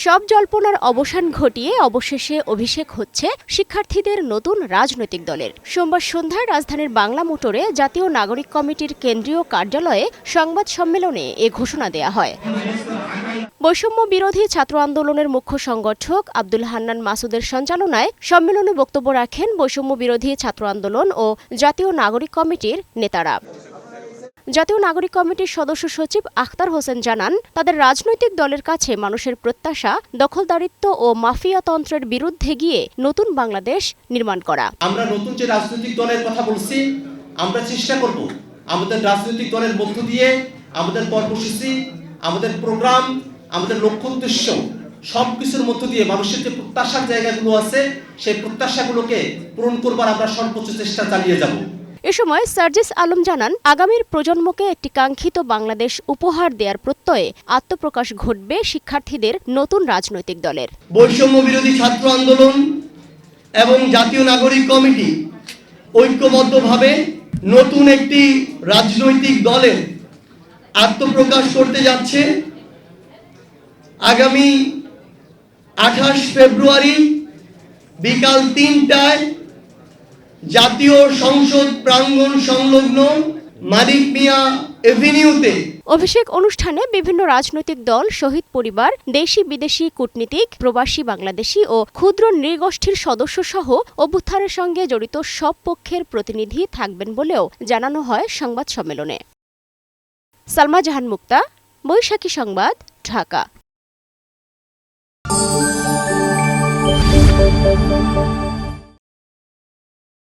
সব জল্পনার অবসান ঘটিয়ে অবশেষে অভিষেক হচ্ছে শিক্ষার্থীদের নতুন রাজনৈতিক দলের। সোমবার সন্ধ্যায় রাজধানীর বাংলা মোটরে জাতীয় নাগরিক কমিটির কেন্দ্রীয় কার্যালয়ে সংবাদ সম্মেলনে এ ঘোষণা দেয়া হয়। বৈষম্য বিরোধী ছাত্র আন্দোলনের মুখ্য সংগঠক আব্দুল হান্নান মাসুদের সঞ্চালনায় সম্মেলনে বক্তব্য রাখেন বৈষম্য বিরোধী ছাত্র আন্দোলন ও জাতীয় নাগরিক কমিটির নেতারা। জাতীয় নাগরিক কমিটির সদস্য সচিব আখতার হোসেন জানান, তাদের রাজনৈতিক দলের কাছে মানুষের প্রত্যাশা দখলদারিত্ব ও মাফিয়াতন্ত্রের বিরুদ্ধে গিয়ে নতুন বাংলাদেশ নির্মাণ করা। আমরা নতুন যে রাজনৈতিক দলের কথা বলছি, আমরা চেষ্টা করব আমাদের রাজনৈতিক দলের মধ্য দিয়ে আমাদের কর্মসূচি, আমাদের প্রোগ্রাম, আমাদের লক্ষ্য উদ্দেশ্য সবকিছুর মধ্য দিয়ে মানুষের যে প্রত্যাশার জায়গাগুলো আছে সেই প্রত্যাশাগুলোকে পূরণ করবার আমরা সর্বোচ্চ চেষ্টা চালিয়ে যাব। এ সময় সার্জিস আলম জানান, আগামীর প্রজন্মকে একটি কাঙ্ক্ষিত বাংলাদেশ উপহার দেওয়ার প্রত্যয়ে আত্মপ্রকাশ ঘটবে শিক্ষার্থীদের নতুন রাজনৈতিক দলের। বৈষম্য বিরোধী ছাত্র আন্দোলন এবং জাতীয় নাগরিক কমিটি ঐক্যবদ্ধভাবে নতুন একটি রাজনৈতিক দলের আত্মপ্রকাশ করতে যাচ্ছে। আগামী 28 ফেব্রুয়ারি বিকাল 3টায় জাতীয় সংসদ প্রাঙ্গণ সংলগ্ন মানিক মিয়া এভিনিউতে অভিষেক অনুষ্ঠানে বিভিন্ন রাজনৈতিক দল, শহীদ পরিবার, দেশি বিদেশি কূটনীতিক, প্রবাসী বাংলাদেশি ও ক্ষুদ্র নৃগোষ্ঠীর সদস্য সহ অভ্যুত্থানের সঙ্গে জড়িত সব পক্ষের প্রতিনিধি থাকবেন বলেও জানানো হয় সংবাদ সম্মেলনে। সালমা জাহান মুক্তা, বৈশাখী সংবাদ, ঢাকা।